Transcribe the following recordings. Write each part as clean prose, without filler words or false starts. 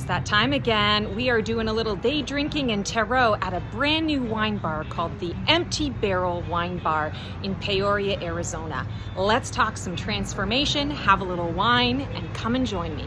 It's that time again. We are doing a little day drinking and tarot at a brand new wine bar called the Empty Barrel Wine Bar in Peoria, Arizona. Let's talk some transformation, have a little wine, and come and join me.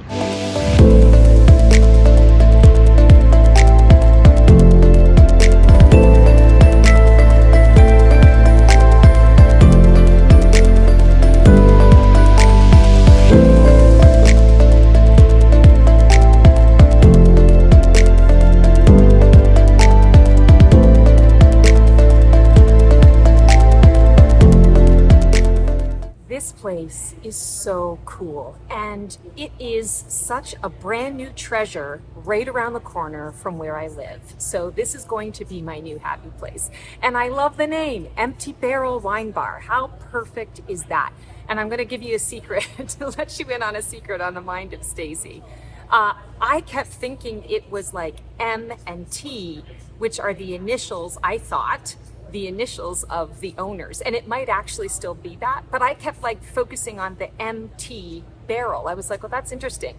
This place is so cool, and it is such a brand new treasure right around the corner from where I live. So this is going to be my new happy place. And I love the name, Empty Barrel Wine Bar. How perfect is that? And I'm going to give you a secret to let you in on a secret on the mind of Stacy. I kept thinking it was like M and T, which are the initials, I thought, the initials of the owners, and it might actually still be that, but I kept like focusing on the MT barrel. I was like, well, that's interesting,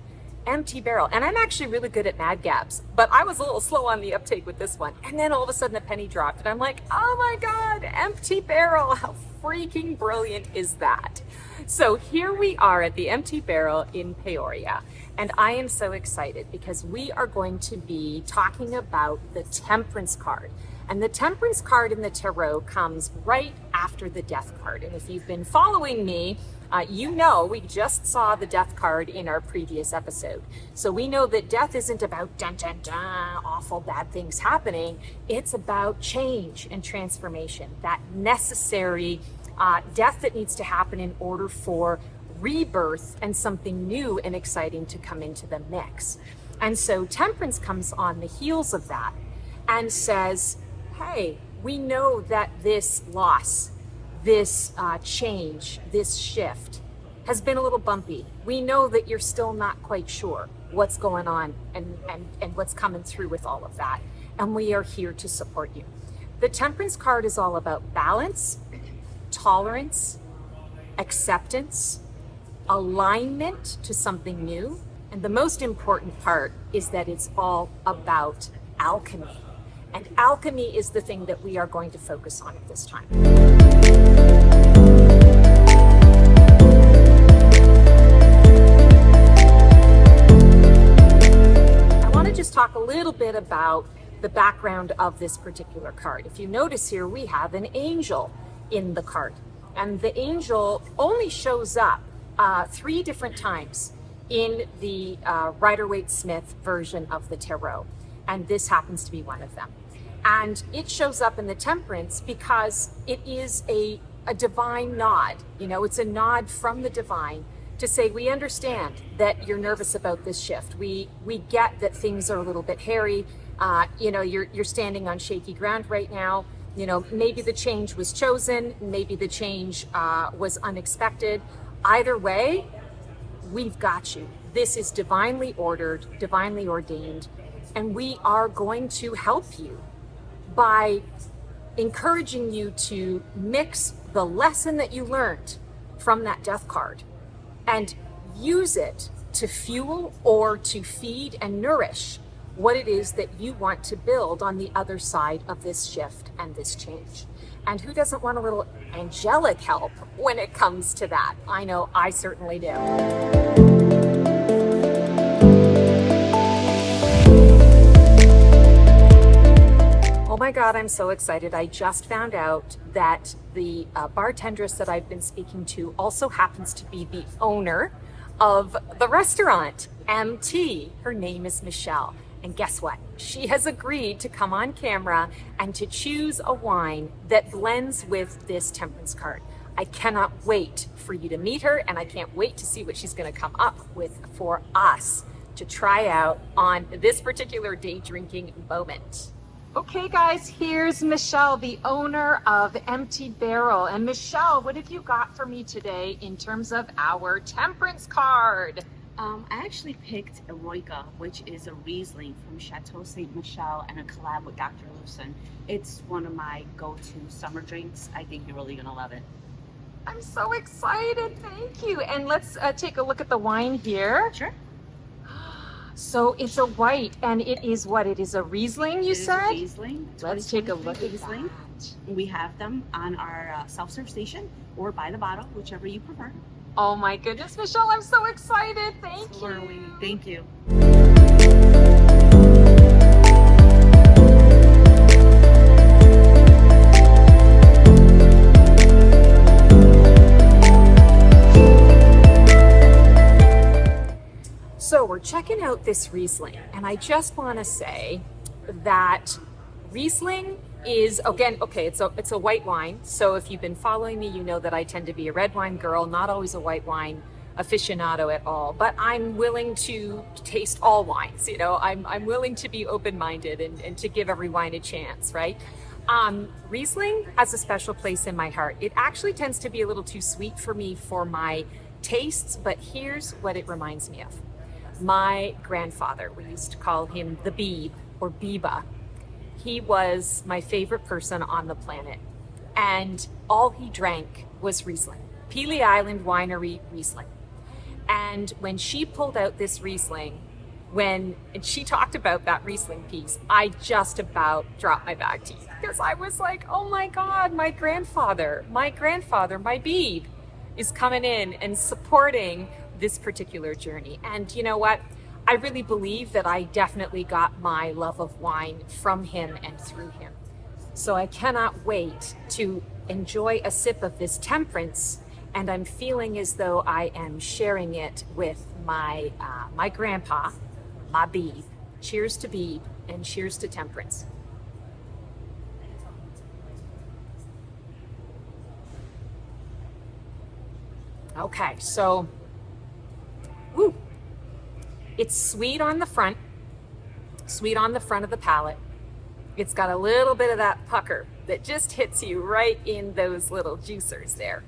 MT barrel. And I'm actually really good at mad gaps, but I was a little slow on the uptake with this one. And then all of a sudden a penny dropped and I'm like, oh my God, Empty Barrel, how freaking brilliant is that? So here we are at the Empty Barrel in Peoria, and I am so excited because we are going to be talking about the Temperance card. And the Temperance card in the tarot comes right after the Death card. And if you've been following me, you know we just saw the Death card in our previous episode. So we know that death isn't about dun dun dun, awful bad things happening. It's about change and transformation, that necessary death that needs to happen in order for rebirth and something new and exciting to come into the mix. And so Temperance comes on the heels of that and says, hey, we know that this loss, this change, this shift has been a little bumpy. We know that you're still not quite sure what's going on and what's coming through with all of that. And we are here to support you. The Temperance card is all about balance, tolerance, acceptance, alignment to something new. And the most important part is that it's all about alchemy. And alchemy is the thing that we are going to focus on at this time. I want to just talk a little bit about the background of this particular card. If you notice here, we have an angel in the card. And the angel only shows up 3 different times in the Rider-Waite-Smith version of the tarot. And this happens to be one of them. And it shows up in the Temperance because it is a divine nod. You know, it's a nod from the divine to say, we understand that you're nervous about this shift. We get that things are a little bit hairy. You know, you're standing on shaky ground right now. You know, maybe the change was chosen, maybe the change was unexpected. Either way, we've got you. This is divinely ordered, divinely ordained. And we are going to help you by encouraging you to mix the lesson that you learned from that Death card and use it to fuel or to feed and nourish what it is that you want to build on the other side of this shift and this change. And who doesn't want a little angelic help when it comes to that? I know I certainly do. Oh my God, I'm so excited. I just found out that the bartendress that I've been speaking to also happens to be the owner of the restaurant, MT. Her name is Michelle. And guess what? She has agreed to come on camera and to choose a wine that blends with this Temperance card. I cannot wait for you to meet her, and I can't wait to see what she's going to come up with for us to try out on this particular day drinking moment. Okay guys, here's Michelle, the owner of Empty Barrel. And Michelle, what have you got for me today in terms of our Temperance card? I actually picked a Roika, which is a Riesling from Chateau Ste. Michelle and a collab with Dr. Lucen. It's one of my go-to summer drinks. I think you're really gonna love it. I'm so excited, thank you. And let's take a look at the wine here. Sure. So it's a white, and it is what? It is a Riesling, you It is a said? Riesling. Let's take a look at Riesling. that. We have them on our self-serve station or by the bottle, whichever you prefer. Oh my goodness, Michelle, I'm so excited. Thank So are we. you. Thank you. So we're checking out this Riesling, and I just want to say that Riesling is, again, okay, it's a white wine. So if you've been following me, you know that I tend to be a red wine girl, not always a white wine aficionado at all, but I'm willing to taste all wines. You know, I'm willing to be open-minded and to give every wine a chance, right? Riesling has a special place in my heart. It actually tends to be a little too sweet for me for my tastes, but here's what it reminds me of. My grandfather, we used to call him the Beeb or Biba. He was my favorite person on the planet. And all he drank was Riesling. Pelee Island Winery Riesling. And when she pulled out this Riesling, and she talked about that Riesling piece, I just about dropped my back teeth because I was like, oh my God, my grandfather, my Beeb is coming in and supporting this particular journey. And you know what? I really believe that I definitely got my love of wine from him and through him. So I cannot wait to enjoy a sip of this Temperance, and I'm feeling as though I am sharing it with my grandpa, my Beeb. Cheers to Beeb and cheers to Temperance. Okay, so woo. It's sweet on the front of the palate. It's got a little bit of that pucker that just hits you right in those little juicers there.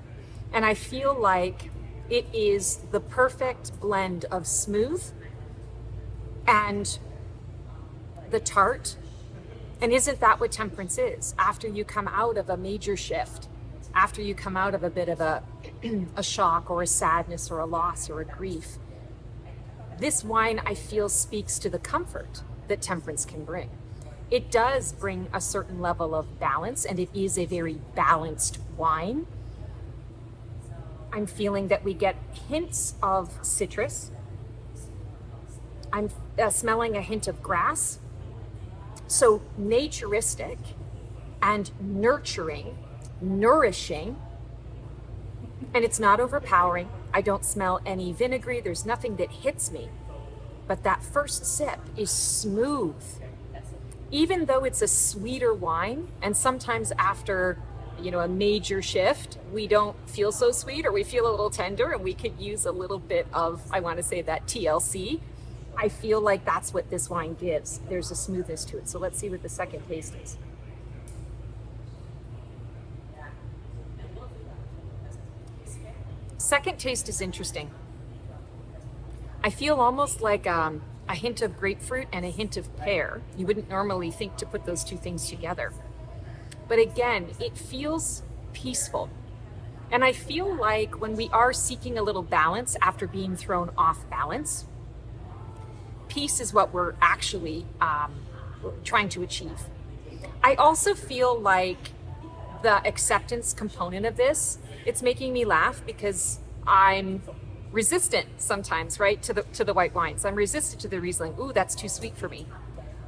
And I feel like it is the perfect blend of smooth and the tart. And isn't that what Temperance is? After you come out of a major shift, after you come out of a bit of a shock or a sadness or a loss or a grief, this wine, I feel, speaks to the comfort that Temperance can bring. It does bring a certain level of balance, and it is a very balanced wine. I'm feeling that we get hints of citrus. I'm smelling a hint of grass. So naturistic and nurturing, nourishing, and it's not overpowering. I don't smell any vinegary. There's nothing that hits me. But that first sip is smooth. Even though it's a sweeter wine, and sometimes after, a major shift, we don't feel so sweet, or we feel a little tender, and we could use a little bit of, I want to say, that TLC. I feel like that's what this wine gives. There's a smoothness to it. So let's see what the second taste is. Second taste is interesting. I feel almost like a hint of grapefruit and a hint of pear. You wouldn't normally think to put those two things together. But again, it feels peaceful. And I feel like when we are seeking a little balance after being thrown off balance, peace is what we're actually trying to achieve. I also feel like the acceptance component of this, it's making me laugh because I'm resistant sometimes, right, to the white wines. I'm resistant to the Riesling. Ooh, that's too sweet for me.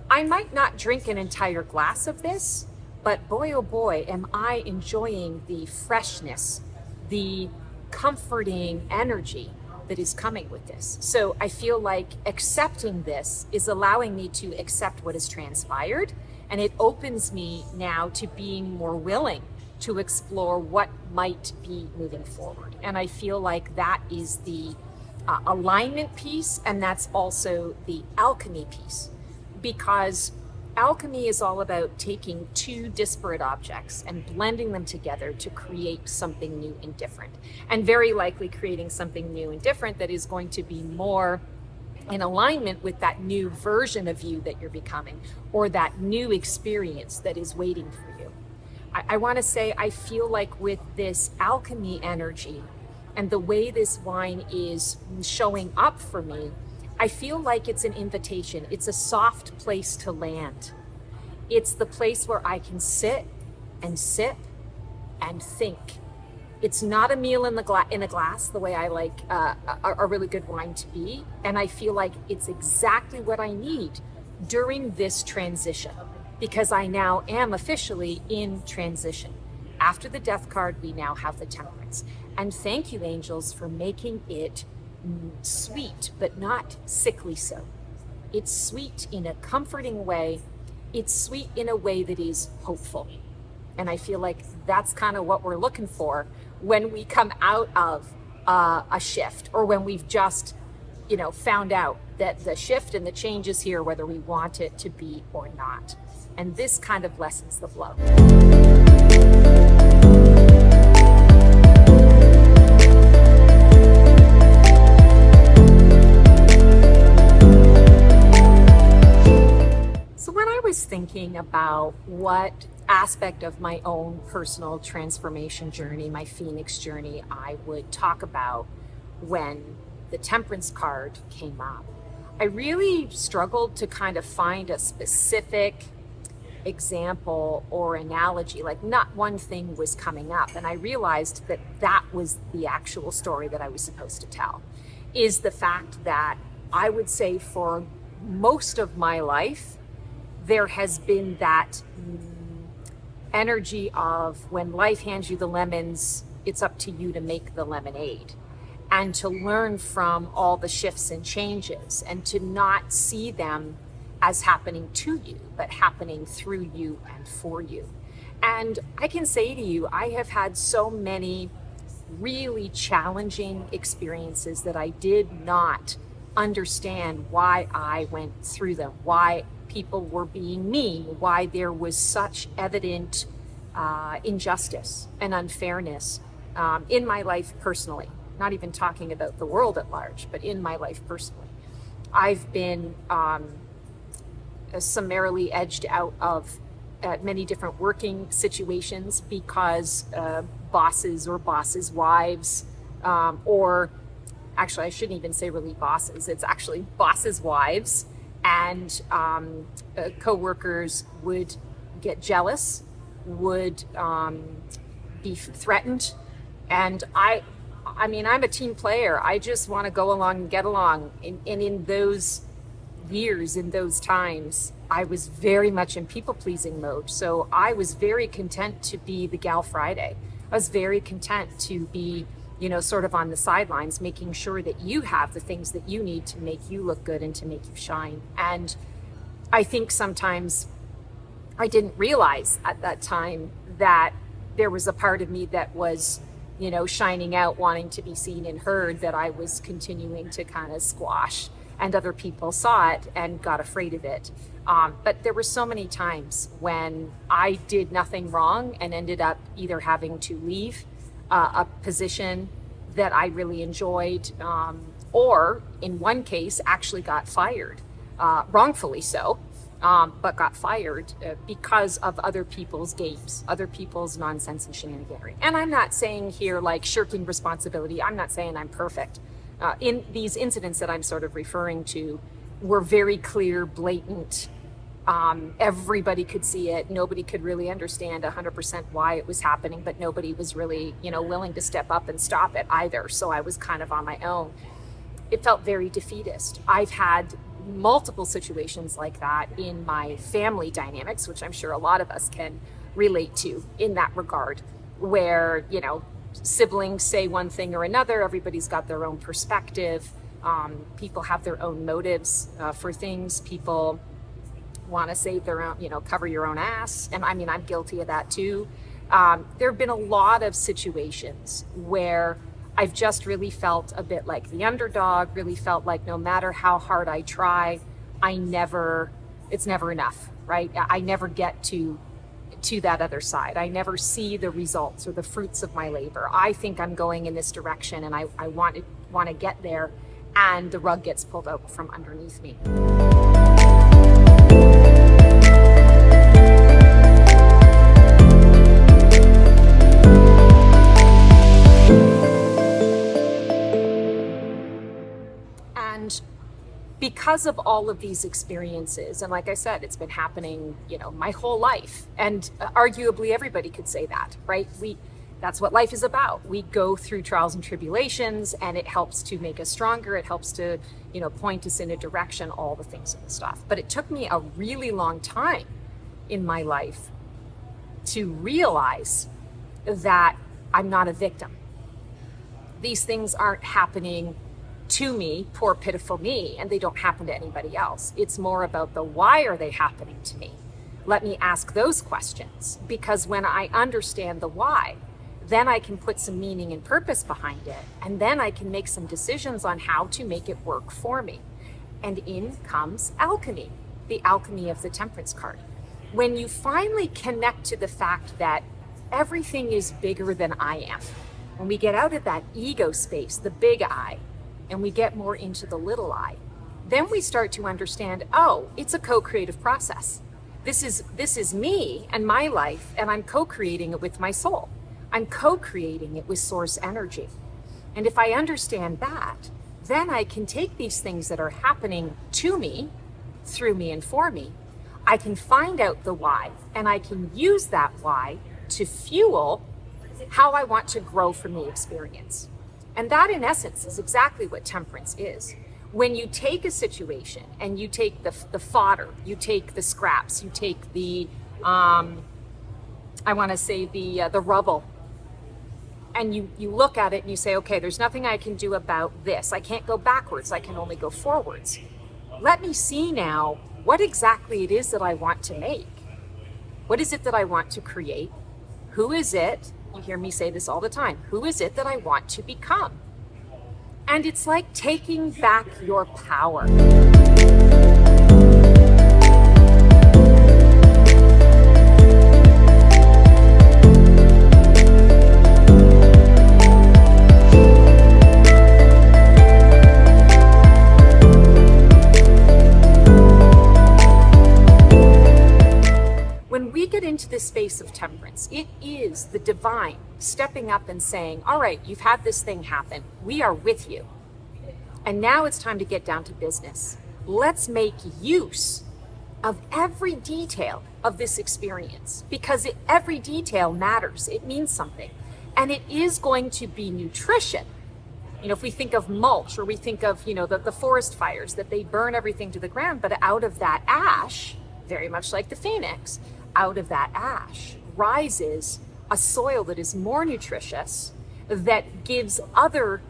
I might not drink an entire glass of this, but boy, oh boy, am I enjoying the freshness, the comforting energy that is coming with this. So I feel like accepting this is allowing me to accept what has transpired, and it opens me now to being more willing to explore what might be moving forward. And I feel like that is the alignment piece, and that's also the alchemy piece, because alchemy is all about taking two disparate objects and blending them together to create something new and different, and very likely creating something new and different that is going to be more in alignment with that new version of you that you're becoming, or that new experience that is waiting for you. I want to say, I feel like with this alchemy energy and the way this wine is showing up for me, I feel like it's an invitation. It's a soft place to land. It's the place where I can sit and sip and think. It's not a meal in a glass, the way I like a really good wine to be. And I feel like it's exactly what I need during this transition, because I now am officially in transition. After the death card, we now have the Temperance. And thank you, angels, for making it sweet, but not sickly so. It's sweet in a comforting way. It's sweet in a way that is hopeful. And I feel like that's kind of what we're looking for when we come out of a shift, or when we've just, found out that the shift and the change is here, whether we want it to be or not. And this kind of lessens the blow. So when I was thinking about what aspect of my own personal transformation journey, my Phoenix journey, I would talk about when the Temperance card came up, I really struggled to kind of find a specific example or analogy. Like, not one thing was coming up. And I realized that that was the actual story that I was supposed to tell, is the fact that I would say for most of my life, there has been that energy of, when life hands you the lemons, it's up to you to make the lemonade, and to learn from all the shifts and changes, and to not see them as happening to you, but happening through you and for you. And I can say to you, I have had so many really challenging experiences that I did not understand why I went through them, why people were being mean, why there was such evident injustice and unfairness in my life personally. Not even talking about the world at large, but in my life personally. I've been summarily edged out of many different working situations because bosses or bosses' wives, or actually I shouldn't even say really bosses, it's actually bosses' wives, and co-workers would get jealous, would be threatened. And I mean, I'm a team player. I just want to go along and get along. And in those years, in those times, I was very much in people-pleasing mode. So I was very content to be the gal Friday. I was very content to be, sort of on the sidelines, making sure that you have the things that you need to make you look good and to make you shine. And I think sometimes I didn't realize at that time that there was a part of me that was, shining out, wanting to be seen and heard, that I was continuing to kind of squash, and other people saw it and got afraid of it. But there were so many times when I did nothing wrong and ended up either having to leave a position that I really enjoyed, or in one case actually got fired, wrongfully so, but got fired because of other people's games, other people's nonsense and shenaniganery. And I'm not saying here like shirking responsibility. I'm not saying I'm perfect. In these incidents that I'm sort of referring to were very clear, blatant. Everybody could see it. Nobody could really understand 100% why it was happening, but nobody was really, willing to step up and stop it either. So I was kind of on my own. It felt very defeatist. I've had multiple situations like that in my family dynamics, which I'm sure a lot of us can relate to in that regard, where, siblings say one thing or another, everybody's got their own perspective, people have their own motives for things, people want to save their own, cover your own ass. And I mean, I'm guilty of that too. There have been a lot of situations where I've just really felt a bit like the underdog, really felt like no matter how hard I try, it's never enough, right? I never get to that other side. I never see the results or the fruits of my labor. I think I'm going in this direction and I want to get there, and the rug gets pulled out from underneath me. because of all of these experiences, and like I said, it's been happening, my whole life. And arguably everybody could say that, right? That's what life is about. We go through trials and tribulations, and it helps to make us stronger. It helps to, point us in a direction, all the things and the stuff. But it took me a really long time in my life to realize that I'm not a victim. These things aren't happening to me, poor pitiful me, and they don't happen to anybody else. It's more about the why are they happening to me? Let me ask those questions, because when I understand the why, then I can put some meaning and purpose behind it, and then I can make some decisions on how to make it work for me. And in comes alchemy, the alchemy of the Temperance card. When you finally connect to the fact that everything is bigger than I am, when we get out of that ego space, the big I, and we get more into the little I, then we start to understand, oh, it's a co-creative process. This is me and my life, and I'm co-creating it with my soul. I'm co-creating it with source energy. And if I understand that, then I can take these things that are happening to me, through me and for me. I can find out the why, and I can use that why to fuel how I want to grow from the experience. And that, in essence, is exactly what temperance is. When you take a situation and you take the fodder, you take the scraps, you take the the rubble, and you look at it and you say, okay, there's nothing I can do about this. I can't go backwards. I can only go forwards. Let me see now what exactly it is that I want to make. What is it that I want to create? Who is it? You hear me say this all the time. Who is it that I want to become? And it's like taking back your power. When we get into this space of temperance, it is the divine stepping up and saying, all right, you've had this thing happen. We are with you. And now it's time to get down to business. Let's make use of every detail of this experience, because every detail matters. It means something. And it is going to be nutrition. If we think of mulch, or we think of, the forest fires, that they burn everything to the ground, but out of that ash, very much like the phoenix, out of that ash rises a soil that is more nutritious, that gives other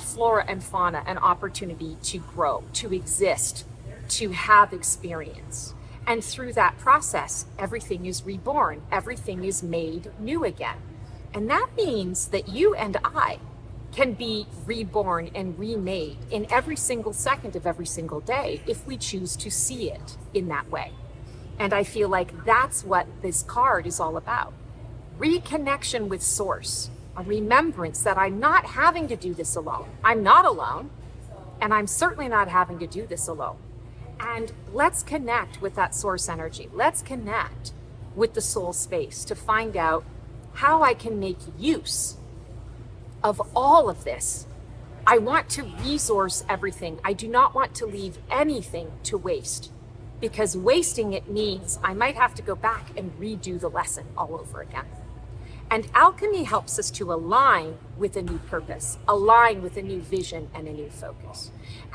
flora and fauna an opportunity to grow, to exist, to have experience. And through that process, everything is reborn, everything is made new again. And that means that you and I can be reborn and remade in every single second of every single day if we choose to see it in that way. And I feel like that's what this card is all about. Reconnection with source, a remembrance that I'm not having to do this alone. I'm not alone, and I'm certainly not having to do this alone. And let's connect with that source energy. Let's connect with the soul space to find out how I can make use of all of this. I want to resource everything. I do not want to leave anything to waste, because wasting it means I might have to go back and redo the lesson all over again. And alchemy helps us to align with a new purpose, align with a new vision and a new focus.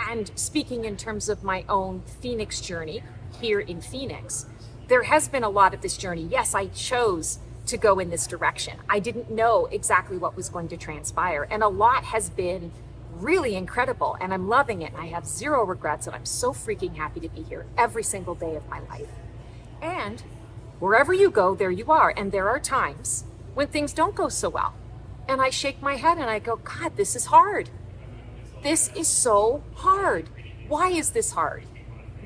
And speaking in terms of my own Phoenix journey here in Phoenix, there has been a lot of this journey. Yes, I chose to go in this direction. I didn't know exactly what was going to transpire. And a lot has been really incredible, and I'm loving it. I have zero regrets, and I'm so freaking happy to be here every single day of my life. And wherever you go, there you are. And there are times when things don't go so well. And I shake my head and I go, God, this is hard. This is so hard. Why is this hard?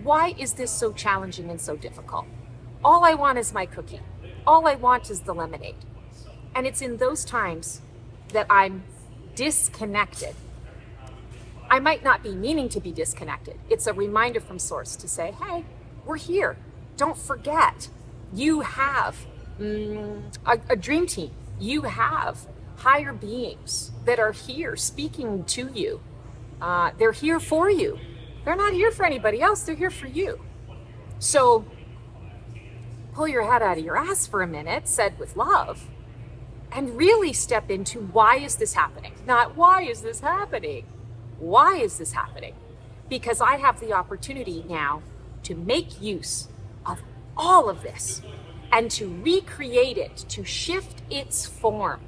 Why is this so challenging and so difficult? All I want is my cookie. All I want is the lemonade. And it's in those times that I'm disconnected. I might not be meaning to be disconnected. It's a reminder from source to say, hey, we're here. Don't forget, you have a dream team. You have higher beings that are here speaking to you. They're here for you. They're not here for anybody else. They're here for you. So pull your head out of your ass for a minute, said with love, and really step into why is this happening? Not why is this happening? Why is this happening? Because I have the opportunity now to make use of all of this and to recreate it, to shift its form,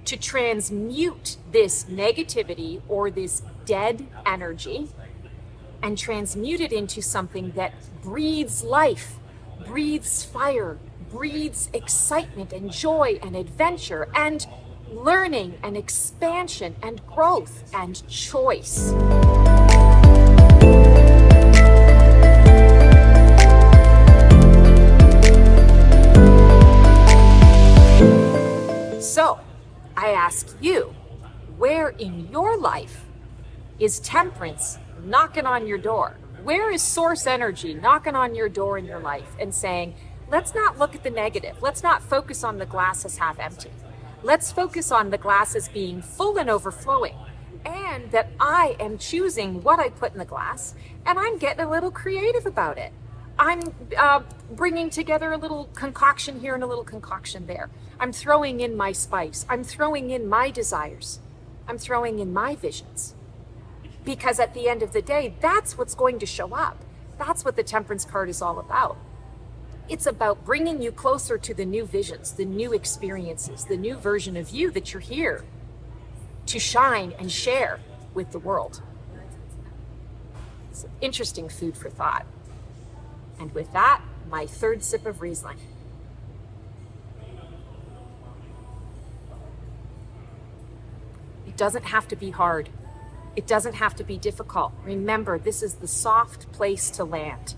to transmute this negativity or this dead energy and transmute it into something that breathes life, breathes fire, breathes excitement and joy and adventure and learning and expansion and growth and choice. So, I ask you, where in your life is temperance knocking on your door? Where is source energy knocking on your door in your life and saying, let's not look at the negative. Let's not focus on the glass as half empty. Let's focus on the glass as being full and overflowing, and that I am choosing what I put in the glass, and I'm getting a little creative about it. I'm bringing together a little concoction here and a little concoction there. I'm throwing in my spice. I'm throwing in my desires. I'm throwing in my visions. Because at the end of the day, that's what's going to show up. That's what the Temperance card is all about. It's about bringing you closer to the new visions, the new experiences, the new version of you that you're here to shine and share with the world. It's interesting food for thought. And with that, my third sip of Riesling. It doesn't have to be hard. It doesn't have to be difficult. Remember, this is the soft place to land.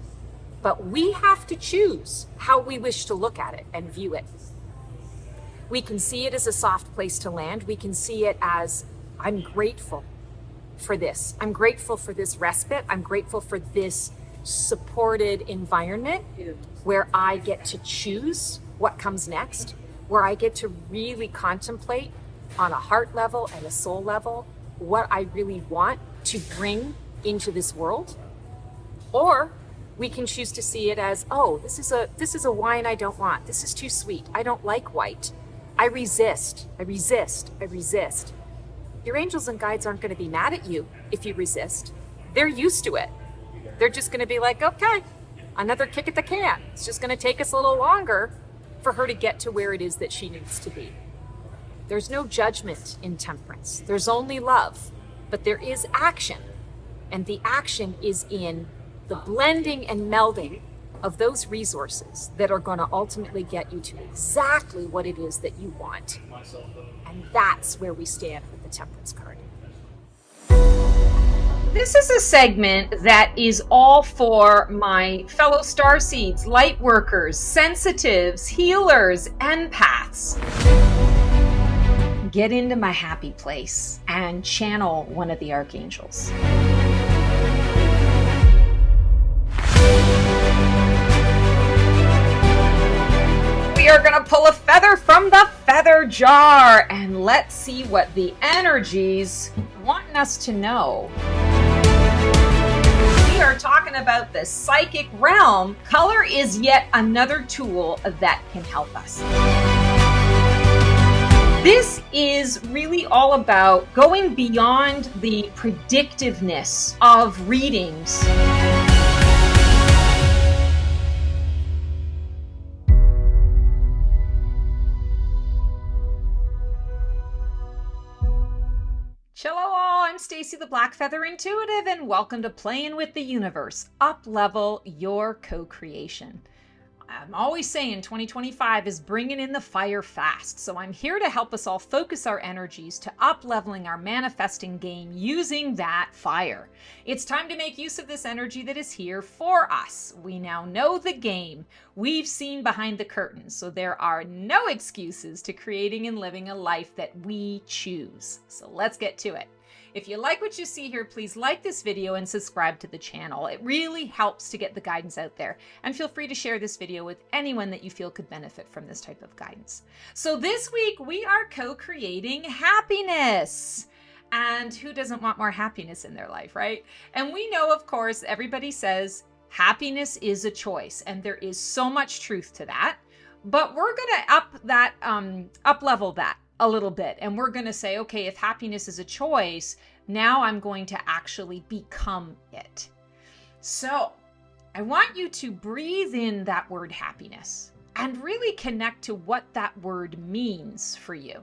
But we have to choose how we wish to look at it and view it. We can see it as a soft place to land. We can see it as, I'm grateful for this. I'm grateful for this respite. I'm grateful for this supported environment where I get to choose what comes next, where I get to really contemplate on a heart level and a soul level what I really want to bring into this world. Or we can choose to see it as, oh, this is a wine I don't want. This is too sweet. I don't like white. I resist. I resist. I resist. Your angels and guides aren't going to be mad at you if you resist. They're used to it. They're just going to be like, okay, another kick at the can. It's just going to take us a little longer for her to get to where it is that she needs to be. There's no judgment in temperance. There's only love, but there is action. And the action is in the blending and melding of those resources that are going to ultimately get you to exactly what it is that you want. And that's where we stand with the Temperance card. This is a segment that is all for my fellow starseeds, light workers, sensitives, healers, empaths. Get into my happy place and channel one of the archangels. We are going to pull a feather from the feather jar and let's see what the energies want us to know. We are talking about the psychic realm. Color is yet another tool that can help us. This is really all about going beyond the predictiveness of readings. Hello all, I'm Stacy the Black Feather Intuitive and welcome to Playing with the Universe. Up-level your co-creation. I'm always saying 2025 is bringing in the fire fast, so I'm here to help us all focus our energies to up-leveling our manifesting game using that fire. It's time to make use of this energy that is here for us. We now know the game. We've seen behind the curtain, so there are no excuses to creating and living a life that we choose. So let's get to it. If you like what you see here, please like this video and subscribe to the channel. It really helps to get the guidance out there. And feel free to share this video with anyone that you feel could benefit from this type of guidance. So this week we are co-creating happiness. And who doesn't want more happiness in their life, right? And we know, of course, everybody says happiness is a choice, and there is so much truth to that. But we're going to up level that a little bit. And we're going to say, okay, if happiness is a choice, now I'm going to actually become it. So I want you to breathe in that word happiness and really connect to what that word means for you.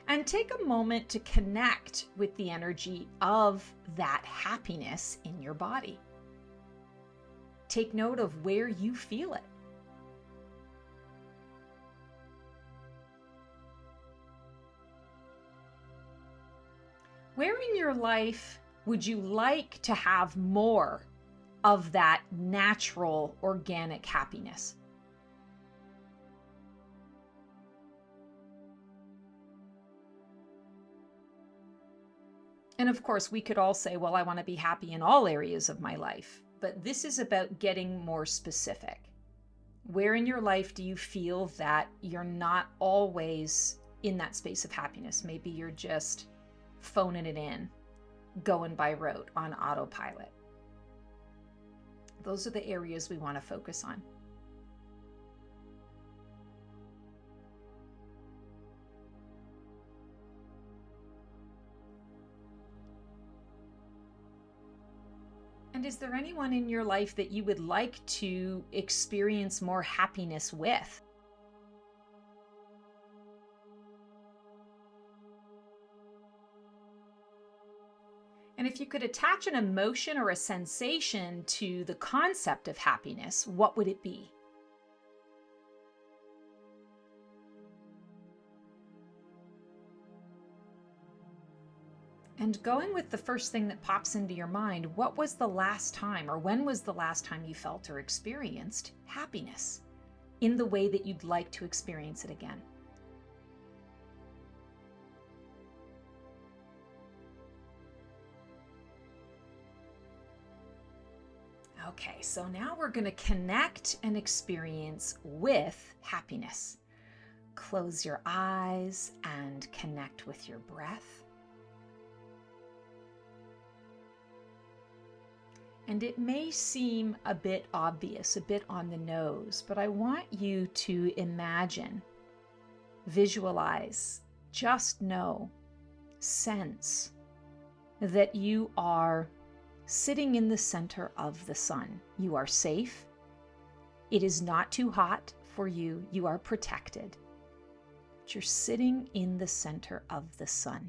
And take a moment to connect with the energy of that happiness in your body. Take note of where you feel it. Where in your life would you like to have more of that natural, organic happiness? And of course, we could all say, well, I want to be happy in all areas of my life. But this is about getting more specific. Where in your life do you feel that you're not always in that space of happiness? Maybe you're just phoning it in, going by rote on autopilot. Those are the areas we want to focus on. And is there anyone in your life that you would like to experience more happiness with? And if you could attach an emotion or a sensation to the concept of happiness, what would it be? And going with the first thing that pops into your mind, what was the last time, or when was the last time you felt or experienced happiness in the way that you'd like to experience it again? Okay, so now we're going to connect and experience with happiness. Close your eyes and connect with your breath. And it may seem a bit obvious, a bit on the nose, but I want you to imagine, visualize, just know, sense that you are sitting in the center of the sun. You are safe. It is not too hot for you. You are protected. But you're sitting in the center of the sun.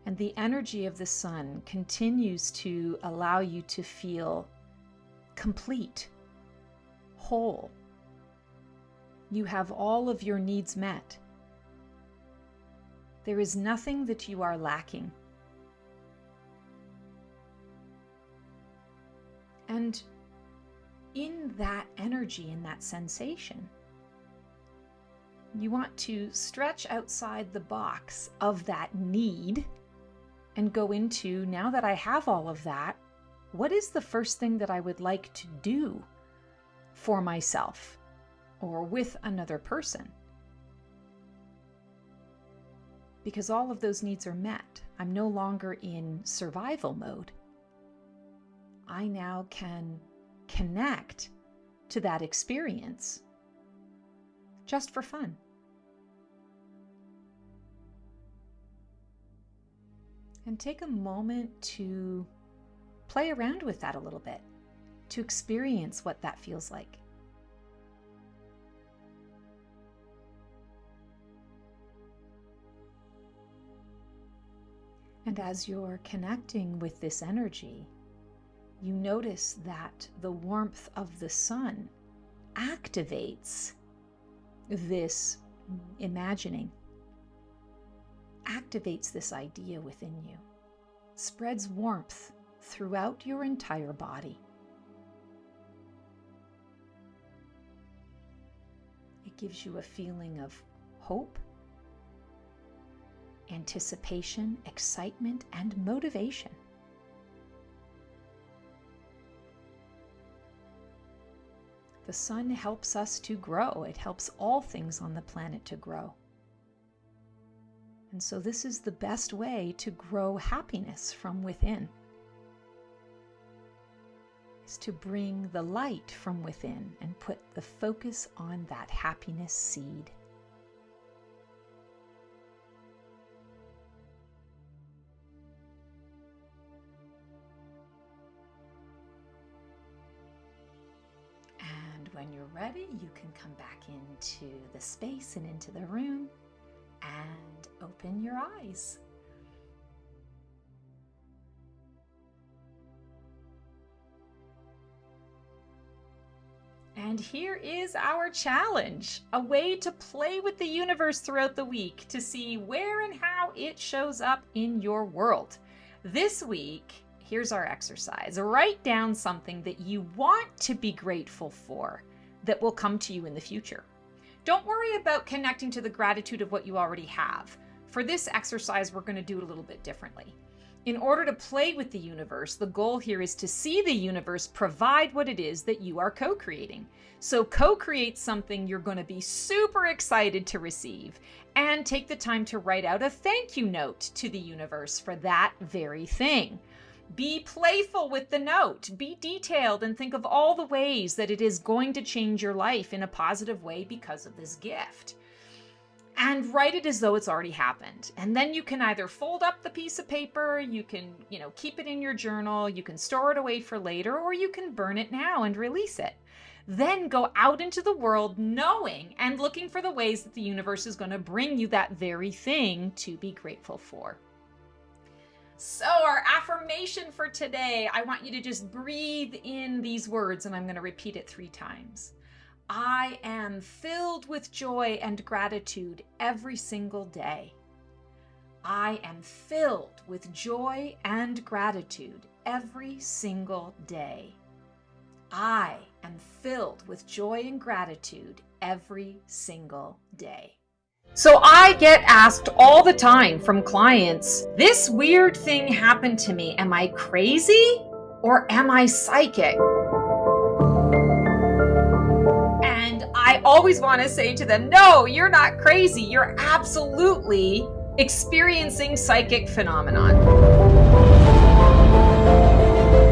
And the energy of the sun continues to allow you to feel complete, whole. You have all of your needs met. There is nothing that you are lacking. And in that energy, in that sensation, you want to stretch outside the box of that need and go into, now that I have all of that, what is the first thing that I would like to do for myself or with another person? Because all of those needs are met. I'm no longer in survival mode. I now can connect to that experience just for fun. And take a moment to play around with that a little bit, to experience what that feels like. And as you're connecting with this energy, you notice that the warmth of the sun activates this imagining, activates this idea within you, spreads warmth throughout your entire body. It gives you a feeling of hope, anticipation, excitement, and motivation. The sun helps us to grow. It helps all things on the planet to grow. And so this is the best way to grow happiness from within, is to bring the light from within and put the focus on that happiness seed. And when you're ready, you can come back into the space and into the room and open your eyes. And here is our challenge, a way to play with the universe throughout the week to see where and how it shows up in your world. This week, here's our exercise. Write down something that you want to be grateful for that will come to you in the future. Don't worry about connecting to the gratitude of what you already have. For this exercise, we're going to do it a little bit differently. In order to play with the universe, the goal here is to see the universe provide what it is that you are co-creating. So co-create something you're going to be super excited to receive, and take the time to write out a thank you note to the universe for that very thing. Be playful with the note, be detailed, and think of all the ways that it is going to change your life in a positive way because of this gift. And write it as though it's already happened. And then you can either fold up the piece of paper, you can, keep it in your journal, you can store it away for later, or you can burn it now and release it. Then go out into the world knowing and looking for the ways that the universe is going to bring you that very thing to be grateful for. So our affirmation for today, I want you to just breathe in these words, and I'm going to repeat it 3 times. I am filled with joy and gratitude every single day. I am filled with joy and gratitude every single day. I am filled with joy and gratitude every single day. So I get asked all the time from clients, this weird thing happened to me. Am I crazy or am I psychic? And I always want to say to them, no, you're not crazy. You're absolutely experiencing psychic phenomenon.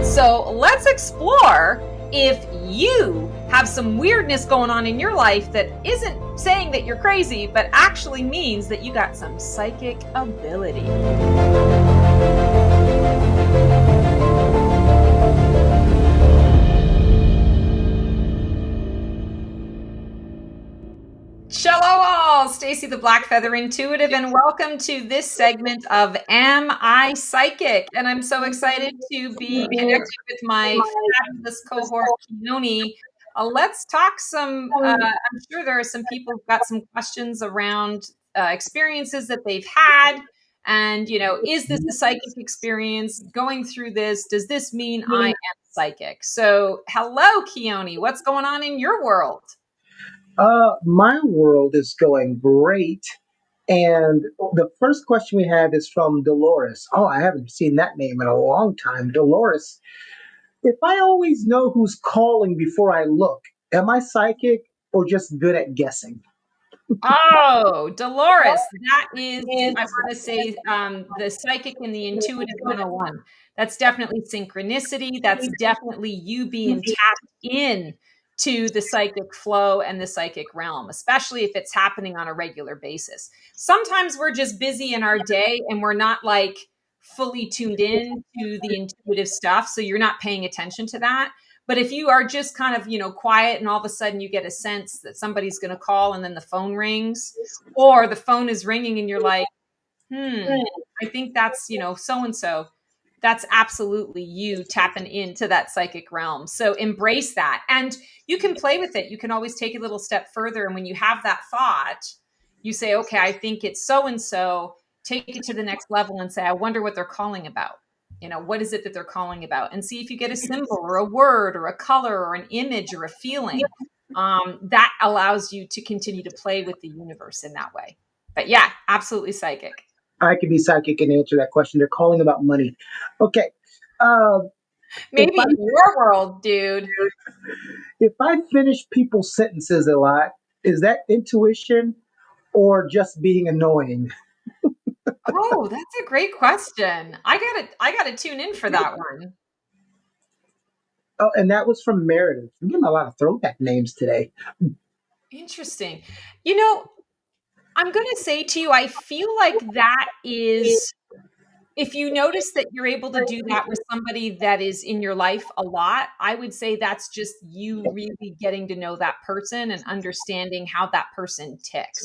So let's explore if you have some weirdness going on in your life that isn't saying that you're crazy, but actually means that you got some psychic ability. Shalom all, Stacy the Black Feather Intuitive, and welcome to this segment of Am I Psychic? And I'm so excited to be connected with my fabulous cohort, Keone. Let's talk some, I'm sure there are some people who've got some questions around experiences that they've had. And, is this a psychic experience? Going through this, does this mean I am psychic? So hello, Keone, what's going on in your world? My world is going great. And the first question we have is from Dolores. Oh, I haven't seen that name in a long time. Dolores, if I always know who's calling before I look, am I psychic or just good at guessing? Oh, Dolores, that is, I want to say, the psychic and the intuitive 101. That's definitely synchronicity. That's definitely you being tapped in to the psychic flow and the psychic realm, especially if it's happening on a regular basis. Sometimes we're just busy in our day and we're not like fully tuned in to the intuitive stuff. So you're not paying attention to that. But if you are just kind of, quiet and all of a sudden you get a sense that somebody's going to call and then the phone rings, or the phone is ringing and you're like, I think that's, so-and-so, that's absolutely you tapping into that psychic realm. So embrace that. And you can play with it. You can always take it a little step further. And when you have that thought, you say, okay, I think it's so-and-so, take it to the next level and say, I wonder what they're calling about. What is it that they're calling about? And see if you get a symbol or a word or a color or an image or a feeling. That allows you to continue to play with the universe in that way. But yeah, absolutely psychic. I can be psychic and answer that question. They're calling about money. Okay. If Maybe I in your world, dude. if I finish people's sentences a lot, is that intuition or just being annoying? Oh, that's a great question. I gotta tune in for that one. Oh, and that was from Meredith. I'm getting a lot of throwback names today. Interesting. You know, I'm gonna say to you, I feel like that is if you notice that you're able to do that with somebody that is in your life a lot, I would say that's just you really getting to know that person and understanding how that person ticks.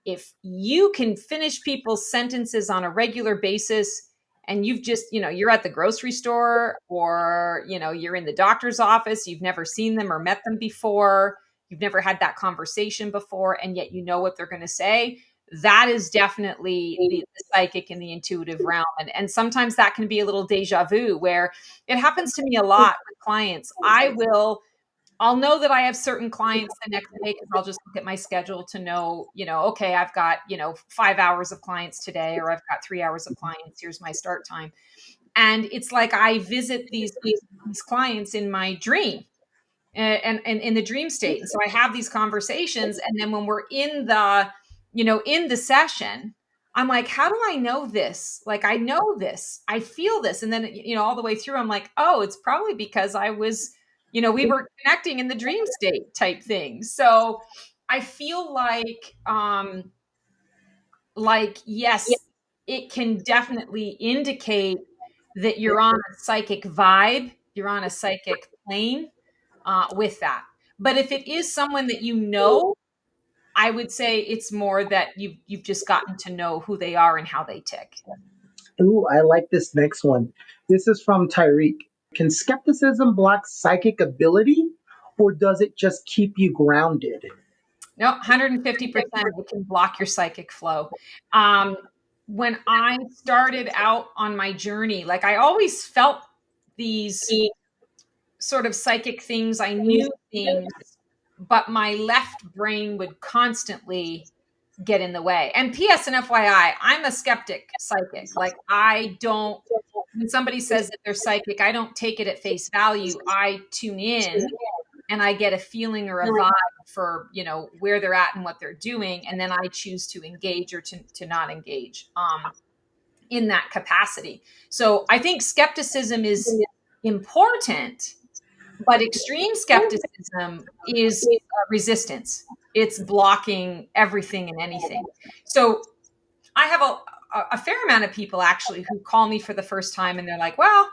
If you can finish people's sentences on a regular basis and you've just, you're at the grocery store or, you're in the doctor's office, you've never seen them or met them before, you've never had that conversation before, and yet you know what they're going to say, that is definitely the psychic and the intuitive realm. And sometimes that can be a little deja vu where it happens to me a lot with clients. I'll know that I have certain clients the next day because I'll just look at my schedule to know, okay, I've got, 5 hours of clients today, or I've got 3 hours of clients. Here's my start time. And it's like I visit these clients in my dream and in the dream state. And so I have these conversations. And then when we're in the session, I'm like, how do I know this? Like, I know this, I feel this. And then, all the way through, I'm like, oh, it's probably because I was, we were connecting in the dream state type thing. So I feel like, yes, it can definitely indicate that you're on a psychic vibe, you're on a psychic plane with that. But if it is someone that I would say it's more that you've just gotten to know who they are and how they tick. Ooh, I like this next one. This is from Tyreek. Can skepticism block psychic ability, or does it just keep you grounded? No, 150% it can block your psychic flow. Um, when I started out on my journey, like I always felt these sort of psychic things. I knew things, but my left brain would constantly get in the way. And PS and FYI, I'm a skeptic psychic. Like I don't, when somebody says that they're psychic, I don't take it at face value. I tune in and I get a feeling or a vibe for, where they're at and what they're doing. And then I choose to engage or to not engage in that capacity. So I think skepticism is important, but extreme skepticism is resistance. It's blocking everything and anything. So I have a fair amount of people actually who call me for the first time and they're like, well,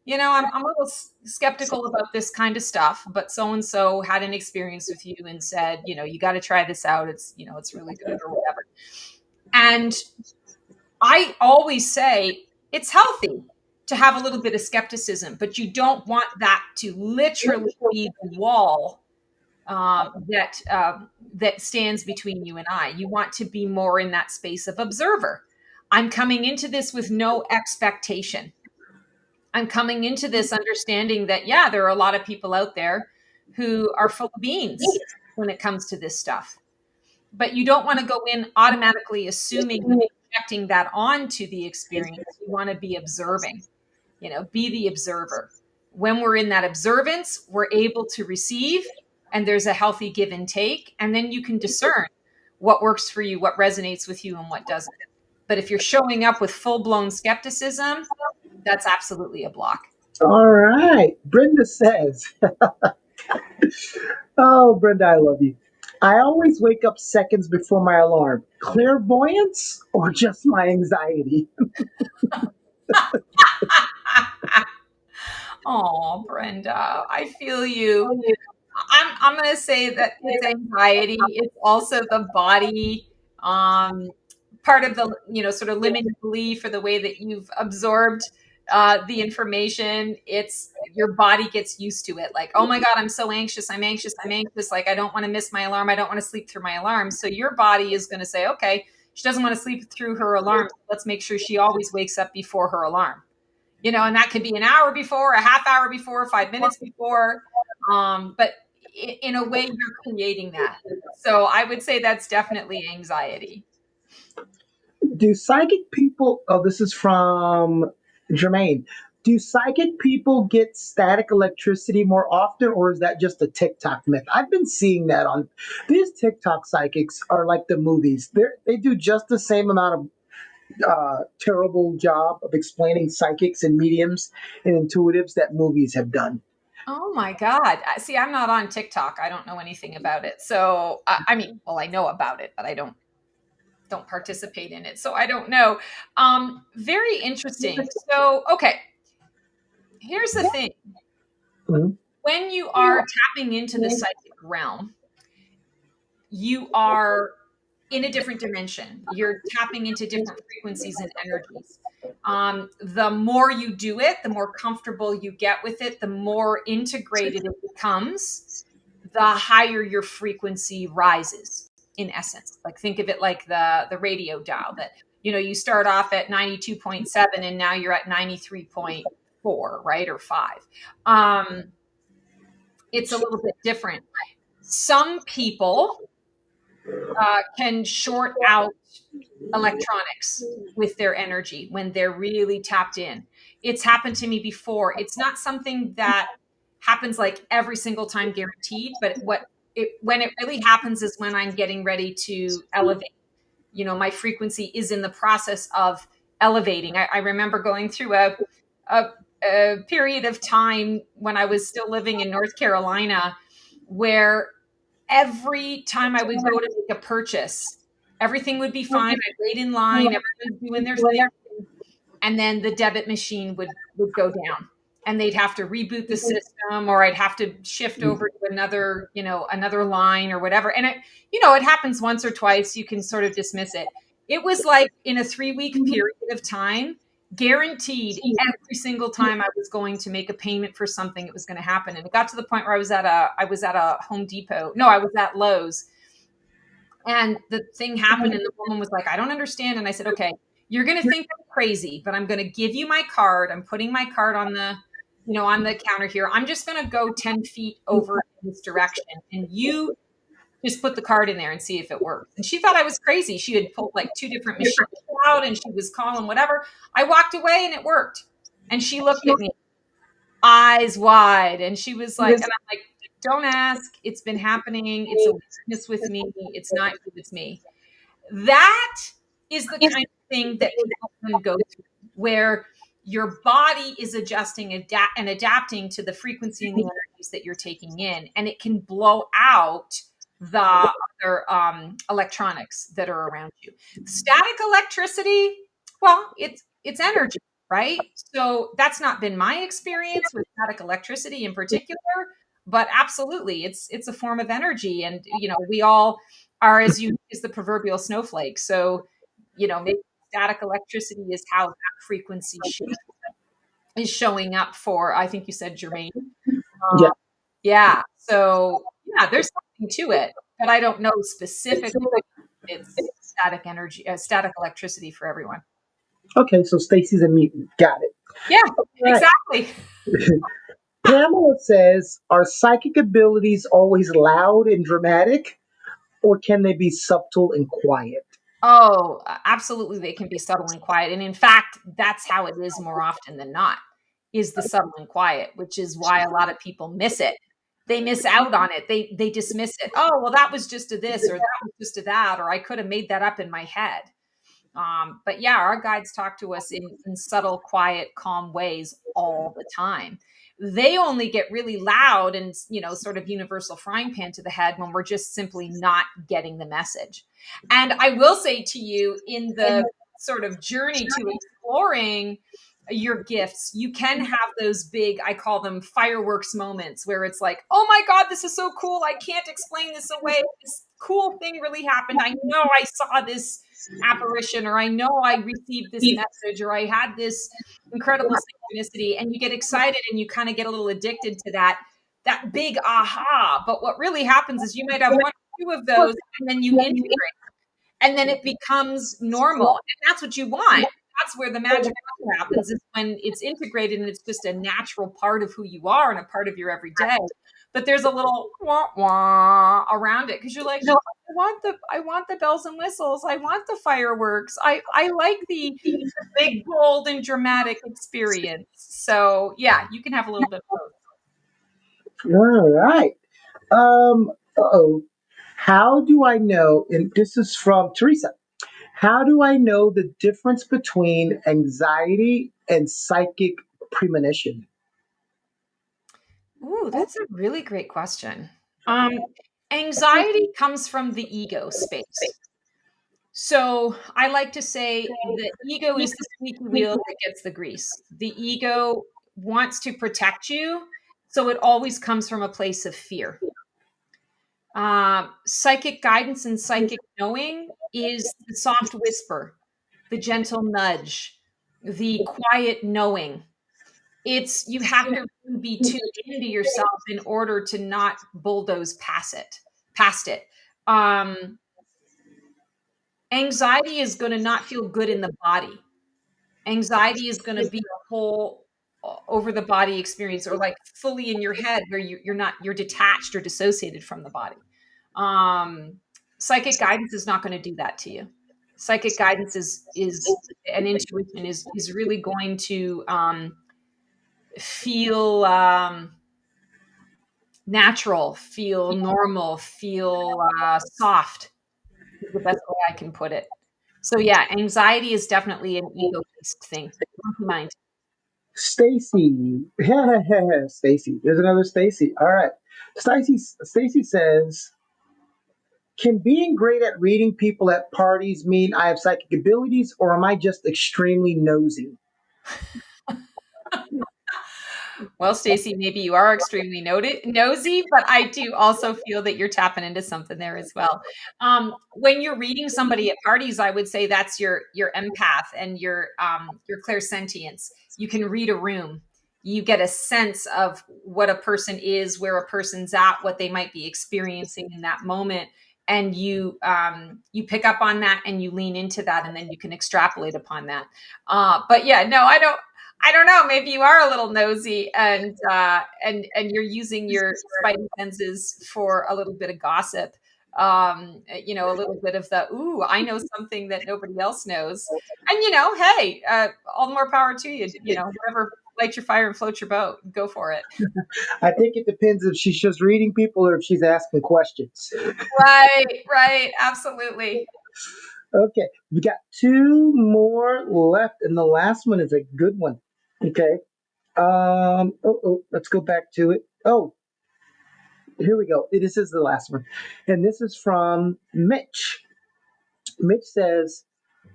I'm a little skeptical about this kind of stuff, but so-and-so had an experience with you and said, you got to try this out. It's really good or whatever. And I always say it's healthy to have a little bit of skepticism, but you don't want that to literally be the wall that stands between you and I. You want to be more in that space of observer. I'm coming into this with no expectation. I'm coming into this understanding that, yeah, there are a lot of people out there who are full of beans when it comes to this stuff. But you don't want to go in automatically assuming and projecting that onto the experience. You want to be observing, be the observer. When we're in that observance, we're able to receive, and there's a healthy give and take. And then you can discern what works for you, what resonates with you, and what doesn't. But if you're showing up with full-blown skepticism, that's absolutely a block. All right. Brenda says, oh, Brenda, I love you. I always wake up seconds before my alarm. Clairvoyance or just my anxiety? Oh, Brenda, I feel you. I'm going to say that it's anxiety. It's also the body, part of the sort of limiting belief or the way that you've absorbed the information. It's your body gets used to it. Like, oh my God, I'm so anxious. I'm anxious. I'm anxious. Like, I don't want to miss my alarm. I don't want to sleep through my alarm. So your body is going to say, okay, she doesn't want to sleep through her alarm. Let's make sure she always wakes up before her alarm. And that could be an hour before, a half hour before, 5 minutes before. But in a way, you're creating that. So I would say that's definitely anxiety. Do psychic people, oh, this is from Jermaine. Do psychic people get static electricity more often, or is that just a TikTok myth? I've been seeing that on these TikTok psychics are like the movies. They do just the same amount of terrible job of explaining psychics and mediums and intuitives that movies have done. Oh my God. See, I'm not on TikTok. I don't know anything about it. So, I mean, well, I know about it, but I don't participate in it. So I don't know. Very interesting. So, okay, here's the thing. Mhm. When you are tapping into the psychic realm, you are in a different dimension. You're tapping into different frequencies and energies. The more you do it, the more comfortable you get with it, the more integrated it becomes, the higher your frequency rises, in essence. Like, think of it like the radio dial that, you start off at 92.7 and now you're at 93.4, right? Or 5. It's a little bit different. Some people can short out electronics with their energy when they're really tapped in. It's happened to me before. It's not something that happens like every single time guaranteed, but when it really happens is when I'm getting ready to elevate. My frequency is in the process of elevating. I remember going through a period of time when I was still living in North Carolina where every time I would go to make a purchase, everything would be fine. I'd wait in line, everyone's doing their thing, and then the debit machine would go down. And they'd have to reboot the system, or I'd have to shift over to another line or whatever. And it happens once or twice. You can sort of dismiss it. It was like in a 3-week period of time, guaranteed every single time I was going to make a payment for something, it was going to happen. And it got to the point where I was at a Home Depot. No, I was at Lowe's. And the thing happened, and the woman was like, I don't understand. And I said, okay, you're going to think I'm crazy, but I'm going to give you my card. I'm putting my card on the counter here. I'm just going to go 10 feet over in this direction. And you just put the card in there and see if it works. And she thought I was crazy. She had pulled like 2 different machines out and she was calling whatever. I walked away and it worked. And she looked at me, eyes wide, and she was like, and I'm like, don't ask. It's been happening. It's a weakness with me. It's not you, it's me. That is the kind of thing that people can go through, where your body is adjusting and adapting to the frequency and the energies that you're taking in, and it can blow out the other electronics that are around you. Static electricity, well, it's energy, right? So that's not been my experience with static electricity in particular, but absolutely, it's a form of energy, and we all are as unique as the proverbial snowflake. So, maybe static electricity is how that frequency shift is showing up for, I think you said Jermaine. Yeah. Yeah. So yeah, there's something to it, but I don't know specifically it's static energy, static electricity for everyone. Okay, so Stacy's a mutant. Got it. Yeah, Right. exactly. Pamela says, are psychic abilities always loud and dramatic, or can they be subtle and quiet? Oh, absolutely. They can be subtle and quiet. And in fact, that's how it is more often than not, is the subtle and quiet, which is why a lot of people miss it. They miss out on it. They dismiss it. Oh, well, that was just a this, or that was just a that, or I could have made that up in my head. But yeah, our guides talk to us in subtle, quiet, calm ways all the time. They only get really loud and, sort of universal frying pan to the head when we're just simply not getting the message. And I will say to you, in the sort of journey to exploring your gifts, you can have those big, I call them fireworks moments, where it's like, oh my God, this is so cool. I can't explain this away. This cool thing really happened. I know I saw this apparition, or I know I received this message, or I had this incredible synchronicity, and you get excited and you kind of get a little addicted to that big aha. But what really happens is you might have 1 or 2 of those, and then you integrate, and then it becomes normal, and that's what you want. That's where the magic happens, is when it's integrated and it's just a natural part of who you are and a part of your everyday. but there's a little wah wah around it because you're like, no, I want the bells and whistles. I want the fireworks. I like the big, bold, and dramatic experience. So yeah, you can have a little bit of both. All right. Uh-oh. How do I know? And this is from Teresa. How do I know the difference between anxiety and psychic premonition? Ooh, that's a really great question. Um, Anxiety comes from the ego space. So I like to say the ego is the squeaky wheel that gets the grease. The ego wants to protect you, so it always comes from a place of fear. Psychic guidance and psychic knowing is the soft whisper, the gentle nudge, the quiet knowing. It's you have to really be tuned into yourself in order to not bulldoze past it. Um, Anxiety is going to not feel good in the body. Anxiety is going to be a whole over the body experience, or like fully in your head where you're detached or dissociated from the body. Um, Psychic guidance is not going to do that to you. Psychic guidance is and intuition is really going to feel natural, feel normal, feel soft is the best way I can put it. So yeah, anxiety is definitely an ego-based thing. Monkey mind. Stacy. Stacy. There's another Stacy. All right. Stacy says, can being great at reading people at parties mean I have psychic abilities, or am I just extremely nosy? Well, Stacey, maybe you are extremely nosy, but I do also feel that you're tapping into something there as well. When you're reading somebody at parties, I would say that's your empath and your clairsentience. You can read a room. You get a sense of what a person is, where a person's at, what they might be experiencing in that moment, and you pick up on that and you lean into that, and then you can extrapolate upon that. But yeah, no, I don't know. Maybe you are a little nosy, and you're using your spidey senses for a little bit of gossip. A little bit of the ooh, I know something that nobody else knows, and hey, all the more power to you. Whatever lights your fire and floats your boat, go for it. I think it depends if she's just reading people or if she's asking questions. Right, absolutely. Okay, we got two more left, and the last one is a good one. Okay. Let's go back to it. Oh, here we go. This is the last one. And this is from Mitch. Mitch says,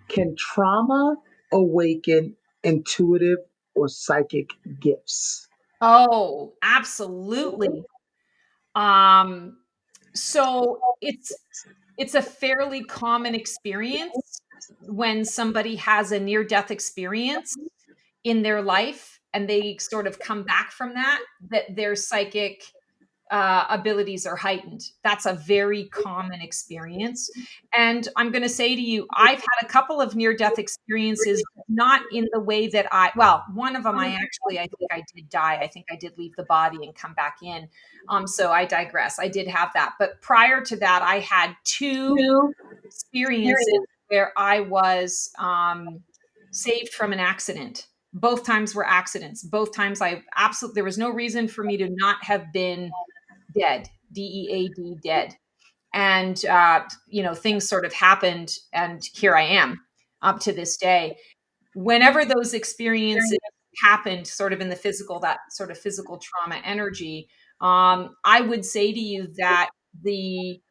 can trauma awaken intuitive or psychic gifts? Oh, absolutely. Um, so it's a fairly common experience when somebody has a near death experience in their life and they sort of come back from that their psychic abilities are heightened. That's a very common experience. And I'm going to say to you, I've had a couple of near death experiences, not in the way that one of them, I think I did die. I think I did leave the body and come back in. So I digress. I did have that. But prior to that, I had two experiences where I was saved from an accident. Both times were accidents. Both times there was no reason for me to not have been dead, DEAD, dead. And, things sort of happened. And here I am up to this day. Whenever those experiences happened, sort of in the physical, that sort of physical trauma energy, I would say to you that the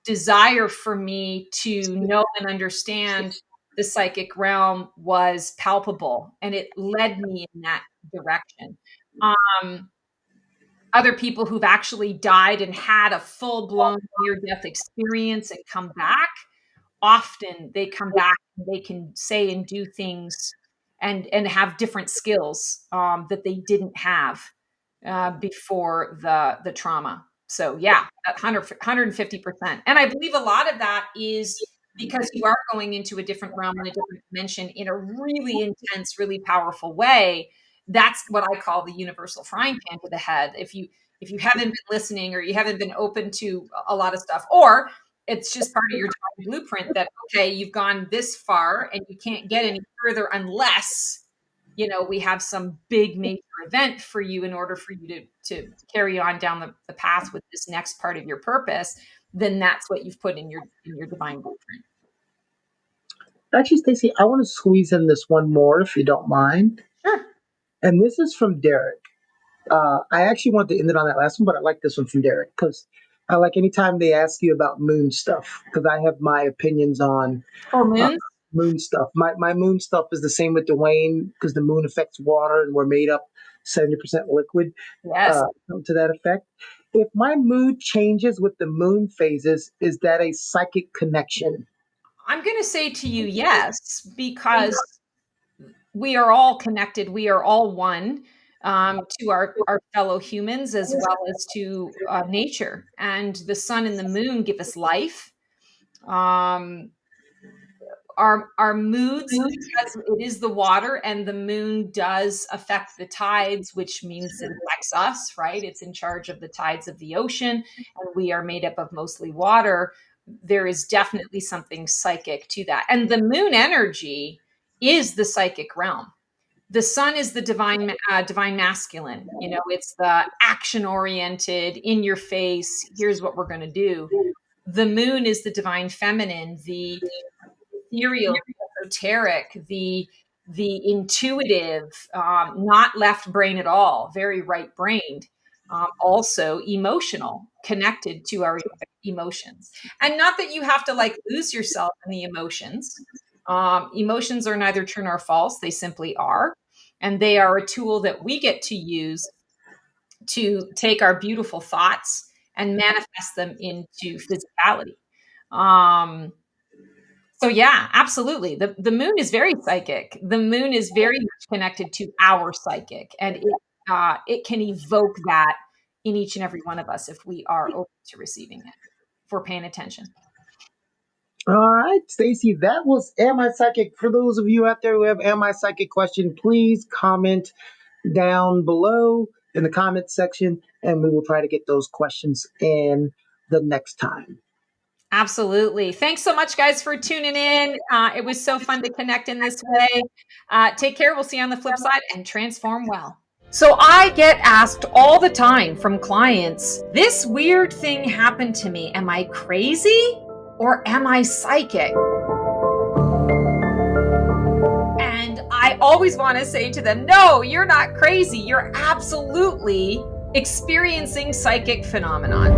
desire for me to know and understand the psychic realm was palpable, and it led me in that direction. Other people who've actually died and had a full-blown near-death experience and come back, often they come back and they can say and do things and have different skills that they didn't have before the trauma. So yeah, 150%. And I believe a lot of that is because you are going into a different realm and a different dimension in a really intense, really powerful way, That's what I call the universal frying pan to the head. If you haven't been listening, or you haven't been open to a lot of stuff, or it's just part of your divine blueprint that, okay, you've gone this far and you can't get any further unless, we have some big major event for you in order for you to carry on down the path with this next part of your purpose, then that's what you've put in your divine blueprint. Actually, Stacey, I want to squeeze in this one more, if you don't mind. Sure. And this is from Derek. I actually wanted to end it on that last one, but I like this one from Derek because I like anytime they ask you about moon stuff, because I have my opinions on Moon. moon stuff. My moon stuff is the same with Dwayne because the moon affects water and we're made up 70% liquid, Yes. to that effect. If my mood changes with the moon phases, is that a psychic connection? I'm going to say to you, yes, because we are all connected. We are all one, to our fellow humans as well as to nature. And the sun and the moon give us life. Our moods, because it is the water, and the moon does affect the tides, which means it affects us, right? It's in charge of the tides of the ocean, and we are made up of mostly water. There is definitely something psychic to that. And the moon energy is the psychic realm. The sun is the divine masculine. It's the action oriented, in your face. Here's what we're going to do. The moon is the divine feminine, the ethereal, the esoteric, the intuitive, not left brain at all, very right brained. Also emotional, connected to our emotions. And not that you have to lose yourself in the emotions. Emotions are neither true nor false. They simply are. And they are a tool that we get to use to take our beautiful thoughts and manifest them into physicality. So yeah, absolutely. The moon is very psychic. The moon is very much connected to our psychic, and it can evoke that in each and every one of us if we are open to receiving it, if we're paying attention. All right, Stacey, that was Am I Psychic? For those of you out there who have Am I Psychic question, please comment down below in the comment section, and we will try to get those questions in the next time. Absolutely. Thanks so much, guys, for tuning in. It was so fun to connect in this way. Take care. We'll see you on the flip side, and transform well. So I get asked all the time from clients, this weird thing happened to me. Am I crazy or am I psychic? And I always want to say to them, no, you're not crazy. You're absolutely experiencing psychic phenomenon.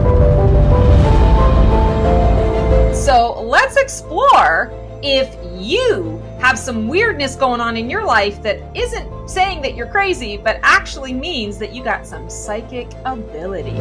So let's explore if you have some weirdness going on in your life that isn't saying that you're crazy, but actually means that you got some psychic ability.